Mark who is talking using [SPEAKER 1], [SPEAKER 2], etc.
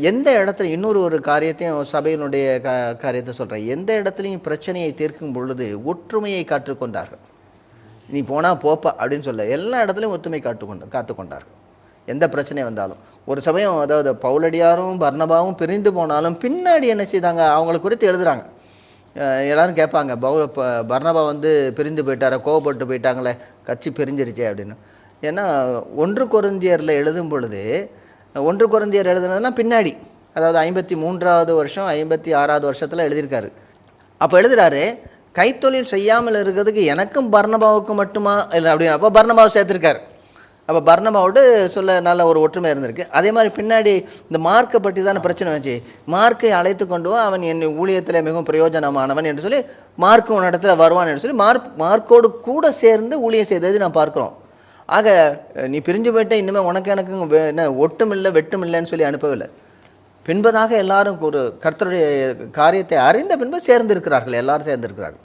[SPEAKER 1] எந்த இடத்துல இன்னொரு ஒரு காரியத்தையும் சபையினுடைய காரியத்தை சொல்கிறேன். எந்த இடத்துலையும் பிரச்சனையை தீர்க்கும் பொழுது ஒற்றுமையை காற்றுக்கொண்டார்கள். நீ போனால் போப்பா அப்படின்னு சொல்ல, எல்லா இடத்துலையும் ஒற்றுமை காத்துக்கொண்டார்கள். எந்த பிரச்சனை வந்தாலும் ஒரு சமயம், அதாவது பவுலடியாரும் பர்னபாவும் பிரிந்து போனாலும் பின்னாடி என்ன செய்தாங்க, அவங்களை குறித்து எழுதுகிறாங்க. எல்லோரும் கேட்பாங்க, பர்னபா வந்து பிரிந்து போயிட்டாரா, கோவப்பட்டு போயிட்டாங்களே, கட்சி பிரிஞ்சிருச்சே அப்படின்னு. ஏன்னா 1 கொரிந்தியரில் எழுதும் பொழுது, 1 கொரிந்தியர் எழுதுனதுனா பின்னாடி, அதாவது 53வது வருஷம் 56வது வருஷத்தில் எழுதியிருக்காரு. அப்போ எழுதுகிறாரு, கைத்தொழில் செய்யாமல் இருக்கிறதுக்கு எனக்கும் பர்னபாவுக்கும் மட்டுமா இல்லை அப்படின்னு. அப்போ பர்னபாவை சேர்த்துருக்காரு. அப்போ பர்னபாவோடு சொல்ல நல்ல ஒரு ஒற்றுமை இருந்திருக்கு. அதே மாதிரி பின்னாடி இந்த மார்க்கை பற்றி தானே பிரச்சனை வந்துச்சு. மார்க்கை அழைத்து கொண்டு அவன் என் ஊழியத்தில் மிகவும் பிரயோஜனமானவன் என்று சொல்லி மார்க்கு உன் இடத்துல வருவான் என்று சொல்லி மார்க்கோடு கூட சேர்ந்து ஊழியம் செய்தது நான் பார்க்குறோம். ஆக நீ பிரிஞ்சு போயிட்ட, இனிமேல் உனக்கு எனக்கு என்ன ஒட்டும் இல்லை வெட்டும் இல்லைன்னு சொல்லி அனுப்பவில்லை. பின்பதாக எல்லாரும் ஒரு கர்த்தருடைய காரியத்தை அறிந்த பின்பு சேர்ந்திருக்கிறார்கள், எல்லாரும் சேர்ந்திருக்கிறார்கள்.